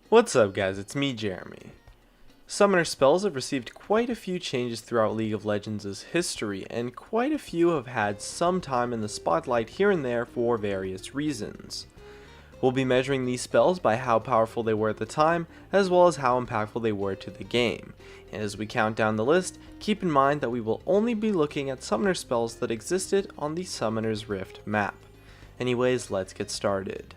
What's up guys, it's me Jeremy. Summoner spells have received quite a few changes throughout League of Legends' history, and quite a few have had some time in the spotlight here and there for various reasons. We'll be measuring these spells by how powerful they were at the time, as well as how impactful they were to the game. And as we count down the list, keep in mind that we will only be looking at summoner spells that existed on the Summoner's Rift map. Anyways, let's get started.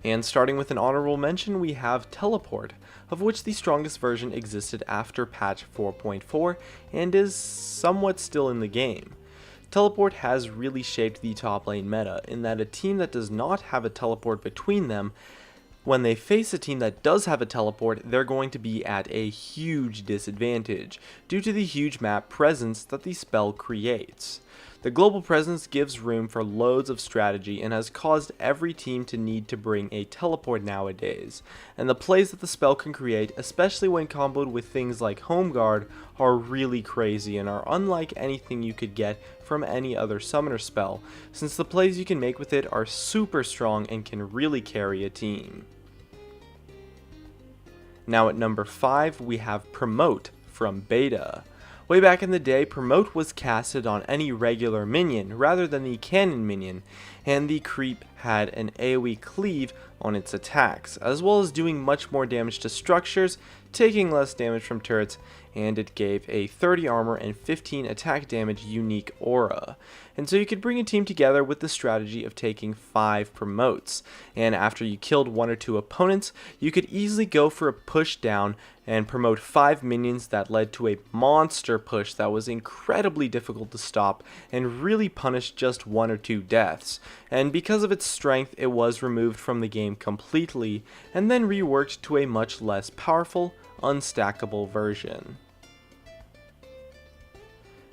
And starting with an honorable mention, we have Teleport, of which the strongest version existed after patch 4.4 and is somewhat still in the game. Teleport has really shaped the top lane meta in that a team that does not have a teleport between them, when they face a team that does have a teleport, they're going to be at a huge disadvantage due to the huge map presence that the spell creates. The global presence gives room for loads of strategy and has caused every team to need to bring a teleport nowadays, and the plays that the spell can create, especially when comboed with things like Home Guard, are really crazy and are unlike anything you could get from any other summoner spell, since the plays you can make with it are super strong and can really carry a team. Now at number 5 we have Promote from Beta. Way back in the day, Promote was casted on any regular minion rather than the cannon minion, and the creep had an AoE cleave on its attacks, as well as doing much more damage to structures, taking less damage from turrets, and it gave a 30 armor and 15 attack damage unique aura. And so you could bring a team together with the strategy of taking 5 promotes, and after you killed 1 or 2 opponents, you could easily go for a push down and promote 5 minions that led to a monster push that was incredibly difficult to stop and really punished just 1 or 2 deaths. And because of its strength, it was removed from the game completely and then reworked to a much less powerful, unstackable version.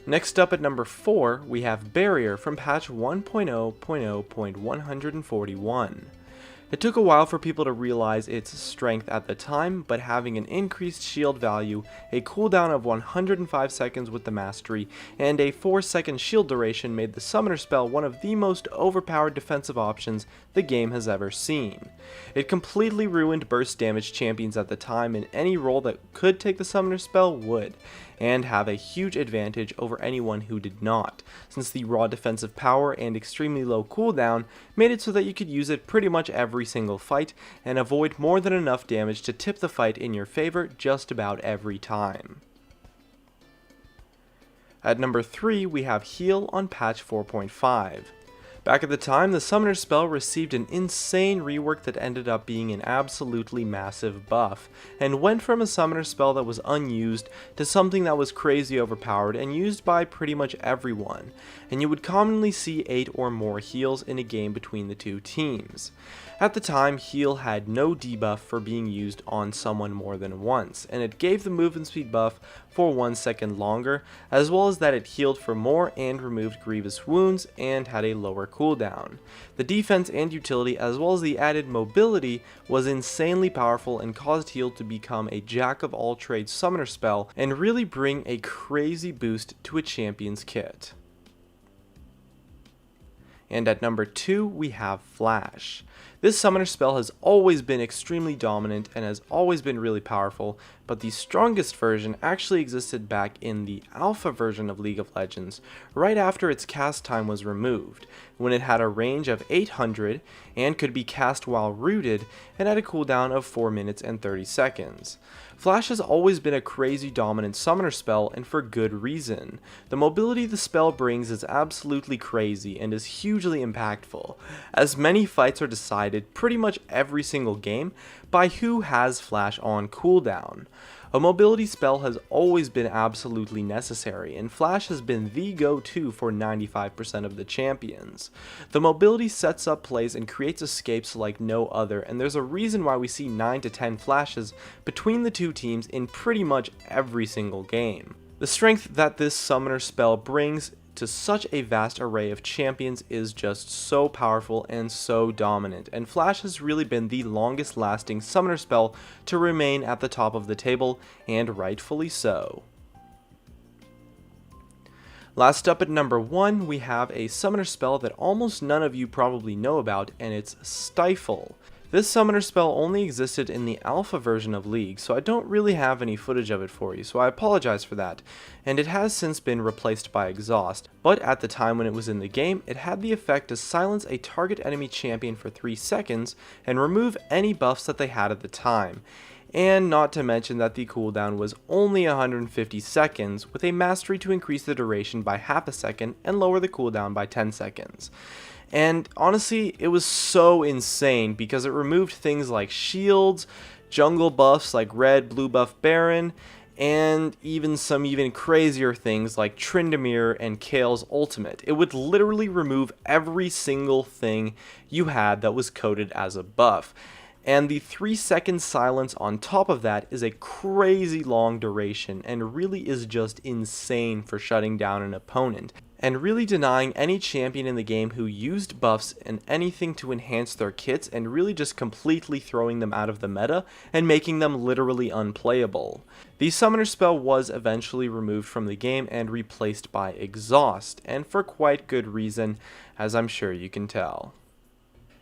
Next up at number 4, we have Barrier from patch 1.0.0.141. It took a while for people to realize its strength at the time, but having an increased shield value, a cooldown of 105 seconds with the mastery, and a 4-second shield duration made the summoner spell one of the most overpowered defensive options the game has ever seen. It completely ruined burst damage champions at the time, and any role that could take the summoner spell would, and have a huge advantage over anyone who did not, since the raw defensive power and extremely low cooldown made it so that you could use it pretty much every single fight and avoid more than enough damage to tip the fight in your favor just about every time. At number 3 we have Heal on patch 4.5. Back at the time, the summoner spell received an insane rework that ended up being an absolutely massive buff, and went from a summoner spell that was unused to something that was crazy overpowered and used by pretty much everyone, and you would commonly see 8 or more heals in a game between the two teams. At the time, heal had no debuff for being used on someone more than once, and it gave the movement speed buff for 1 second longer, as well as that it healed for more and removed grievous wounds and had a lower cooldown. The defense and utility, as well as the added mobility, was insanely powerful and caused heal to become a jack of all trades summoner spell and really bring a crazy boost to a champion's kit. And at number 2 we have Flash. This summoner spell has always been extremely dominant and has always been really powerful, but the strongest version actually existed back in the alpha version of League of Legends, right after its cast time was removed, when it had a range of 800 and could be cast while rooted and had a cooldown of 4 minutes and 30 seconds. Flash has always been a crazy dominant summoner spell, and for good reason. The mobility the spell brings is absolutely crazy and is hugely impactful, as many fights are decided pretty much every single game by who has Flash on cooldown. A mobility spell has always been absolutely necessary, and Flash has been the go-to for 95% of the champions. The mobility sets up plays and creates escapes like no other, and there's a reason why we see 9 to 10 flashes between the two teams in pretty much every single game. The strength that this summoner spell brings to such a vast array of champions is just so powerful and so dominant, and Flash has really been the longest lasting summoner spell to remain at the top of the table, and rightfully so. Last up at number 1 we have a summoner spell that almost none of you probably know about, and it's Stifle. This summoner spell only existed in the alpha version of League, so I don't really have any footage of it for you, so I apologize for that, and it has since been replaced by Exhaust, but at the time when it was in the game, it had the effect to silence a target enemy champion for 3 seconds and remove any buffs that they had at the time. And not to mention that the cooldown was only 150 seconds, with a mastery to increase the duration by half a second and lower the cooldown by 10 seconds. And honestly, it was so insane because it removed things like shields, jungle buffs like red, blue buff Baron, and even some even crazier things like Tryndamere and Kael's ultimate. It would literally remove every single thing you had that was coded as a buff. And the 3-second silence on top of that is a crazy long duration and really is just insane for shutting down an opponent, and really denying any champion in the game who used buffs and anything to enhance their kits, and really just completely throwing them out of the meta and making them literally unplayable. The summoner spell was eventually removed from the game and replaced by Exhaust, and for quite good reason, as I'm sure you can tell.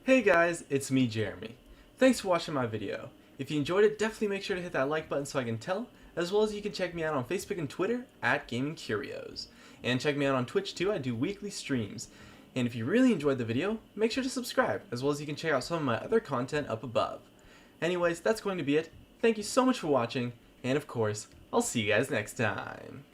Hey guys, it's me, Jeremy. Thanks for watching my video. If you enjoyed it, definitely make sure to hit that like button so I can tell, as well as you can check me out on Facebook and Twitter at Gaming Curios. And check me out on Twitch too, I do weekly streams. And if you really enjoyed the video, make sure to subscribe, as well as you can check out some of my other content up above. Anyways, that's going to be it. Thank you so much for watching, and of course, I'll see you guys next time.